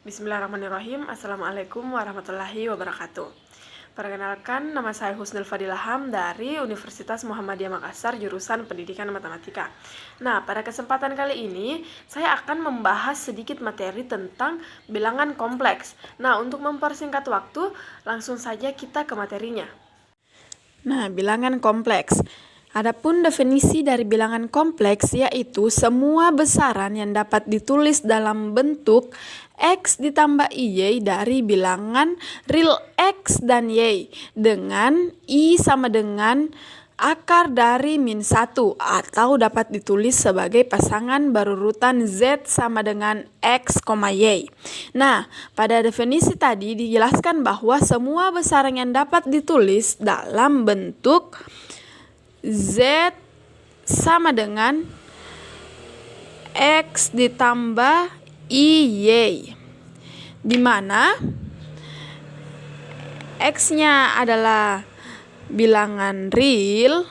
Bismillahirrahmanirrahim. Assalamualaikum warahmatullahi wabarakatuh. Perkenalkan, nama saya Husnul Fadilaham dari Universitas Muhammadiyah Makassar, jurusan Pendidikan Matematika. Nah, pada kesempatan kali ini, saya akan membahas sedikit materi tentang bilangan kompleks. Nah, untuk mempersingkat waktu, langsung saja kita ke materinya. Nah, bilangan kompleks. Adapun definisi dari bilangan kompleks yaitu semua besaran yang dapat ditulis dalam bentuk X ditambah Y dari bilangan real X dan Y dengan I sama dengan akar dari min 1 atau dapat ditulis sebagai pasangan berurutan Z sama dengan X, Y. Nah, pada definisi tadi dijelaskan bahwa semua besaran yang dapat ditulis dalam bentuk Z sama dengan X ditambah Y, di mana X-nya adalah bilangan real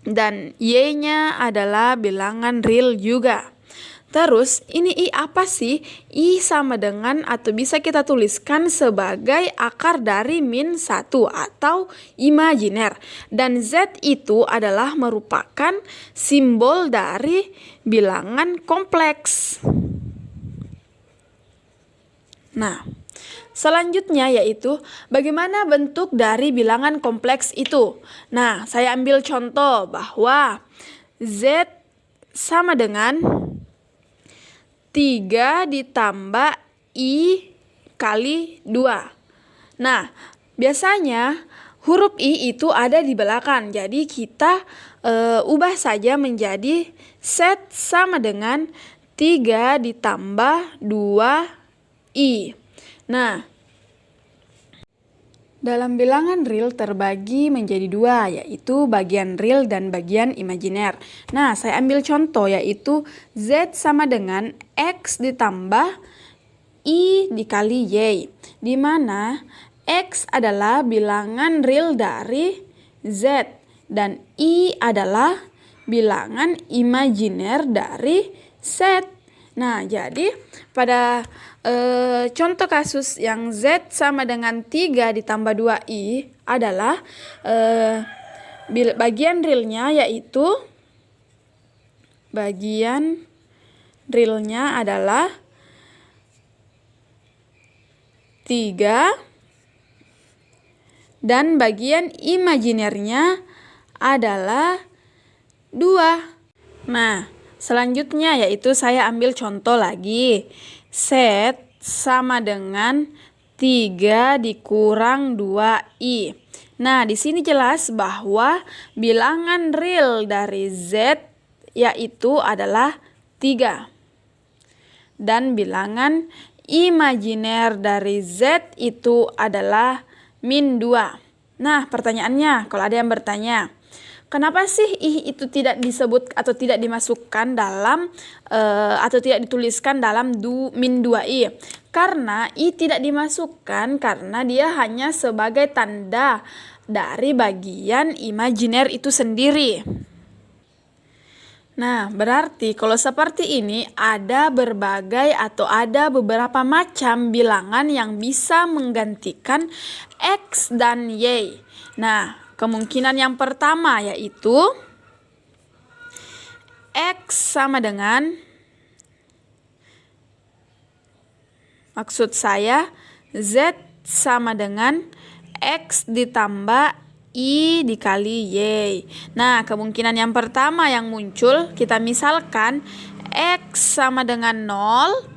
dan Y-nya adalah bilangan real juga. Terus, ini I apa sih? I sama dengan atau bisa kita tuliskan sebagai akar dari min 1 atau imajiner. Dan Z itu adalah merupakan simbol dari bilangan kompleks. Nah, selanjutnya yaitu bagaimana bentuk dari bilangan kompleks itu. Nah, saya ambil contoh bahwa Z sama dengan 3 ditambah I kali 2. Nah, biasanya huruf I itu ada di belakang. Jadi kita ubah saja menjadi Z sama dengan 3 ditambah 2I. Nah, dalam bilangan real terbagi menjadi dua, yaitu bagian real dan bagian imajiner. Nah, saya ambil contoh yaitu Z sama dengan X ditambah I dikali Y, di mana X adalah bilangan real dari Z dan I adalah bilangan imajiner dari Z. Nah, jadi pada contoh kasus yang Z sama dengan 3 ditambah 2I adalah bagian realnya yaitu adalah 3 dan bagian imajinernya adalah 2. Nah, selanjutnya yaitu saya ambil contoh lagi. Z sama dengan 3 dikurang 2I. Nah, di sini jelas bahwa bilangan real dari Z yaitu adalah 3. Dan bilangan imajiner dari Z itu adalah min 2. Nah, pertanyaannya, kalau ada yang bertanya, kenapa sih I itu tidak disebut atau tidak dimasukkan dalam atau tidak dituliskan dalam min 2I? Karena I tidak dimasukkan karena dia hanya sebagai tanda dari bagian imajiner itu sendiri. Nah, berarti kalau seperti ini ada berbagai atau ada beberapa macam bilangan yang bisa menggantikan X dan Y. Nah, kemungkinan yang pertama yaitu X sama dengan, maksud saya Z sama dengan X ditambah I dikali Y. Nah, kemungkinan yang pertama yang muncul, kita misalkan X sama dengan 0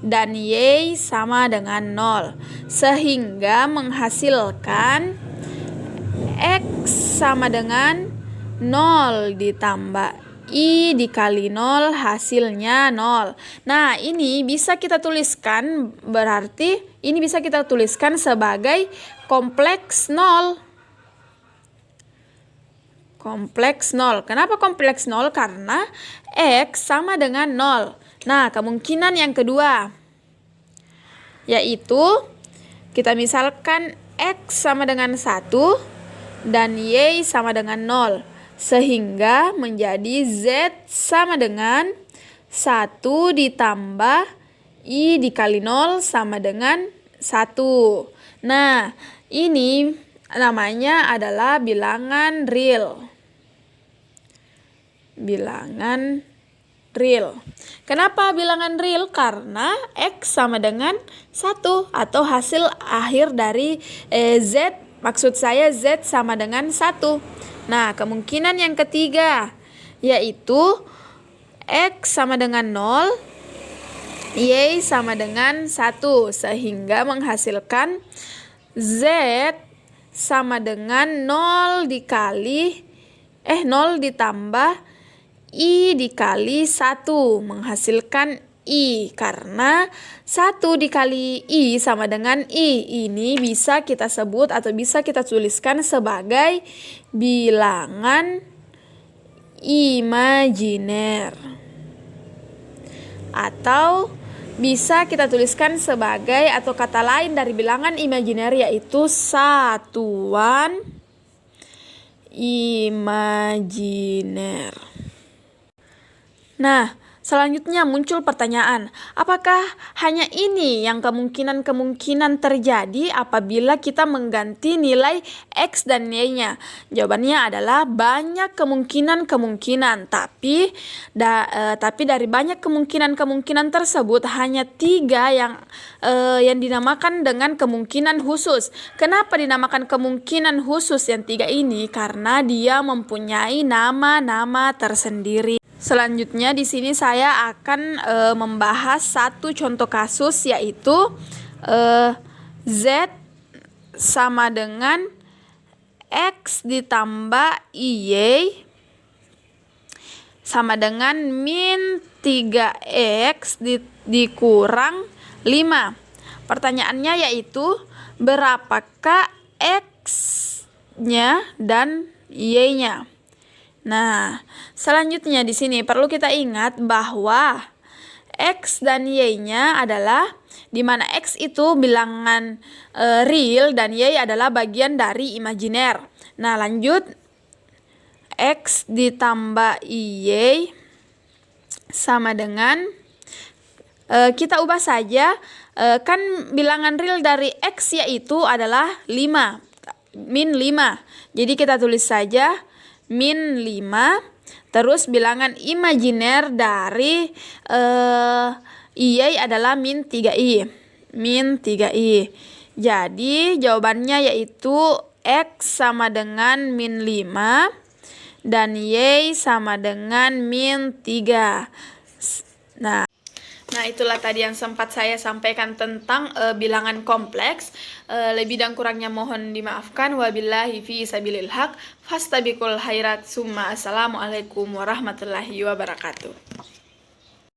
dan Y sama dengan 0. Sehingga menghasilkan X sama dengan 0 ditambah I dikali 0 hasilnya 0. Nah, ini bisa kita tuliskan, berarti ini bisa kita tuliskan sebagai kompleks 0. Kompleks 0. Kenapa kompleks 0? Karena X sama dengan 0. Nah, kemungkinan yang kedua yaitu kita misalkan X sama dengan 1 dan Y sama dengan 0. Sehingga menjadi Z sama dengan 1 ditambah I dikali 0 sama dengan 1. Nah, ini namanya adalah bilangan real. Bilangan real. Kenapa bilangan real? Karena X sama dengan 1 atau hasil akhir dari Z. Maksud saya Z sama dengan 1. Nah, kemungkinan yang ketiga yaitu X sama dengan 0, Y sama dengan 1, sehingga menghasilkan Z sama dengan 0 ditambah I dikali 1, menghasilkan I, karena 1 dikali I sama dengan I. Ini bisa kita sebut atau bisa kita tuliskan sebagai bilangan imajiner. Atau bisa kita tuliskan sebagai atau kata lain dari bilangan imajiner yaitu satuan imajiner. Nah, selanjutnya muncul pertanyaan, apakah hanya ini yang kemungkinan terjadi apabila kita mengganti nilai X dan Y-nya? Jawabannya adalah banyak kemungkinan, tapi dari banyak kemungkinan tersebut hanya 3 yang dinamakan dengan kemungkinan khusus. Kenapa dinamakan kemungkinan khusus yang 3 ini? Karena dia mempunyai nama-nama tersendiri. Selanjutnya di sini saya akan membahas satu contoh kasus, yaitu Z sama dengan X ditambah Y sama dengan min 3X dikurang 5. Pertanyaannya yaitu berapakah X-nya dan Y-nya? Nah, selanjutnya di sini perlu kita ingat bahwa X dan Y-nya adalah di mana X itu bilangan real dan Y adalah bagian dari imajiner. Nah, lanjut, X ditambah Y sama dengan kita ubah saja, kan bilangan real dari X yaitu adalah 5, min 5. Jadi kita tulis saja min 5, terus bilangan imajiner dari Y adalah min 3I. Jadi jawabannya yaitu X sama dengan min 5 dan Y sama dengan min 3. Nah, itulah tadi yang sempat saya sampaikan tentang bilangan kompleks. Lebih dan kurangnya mohon dimaafkan. Wabillahi fi sabilil haq. Fastabiqul khairat. Summa assalamualaikum warahmatullahi wabarakatuh.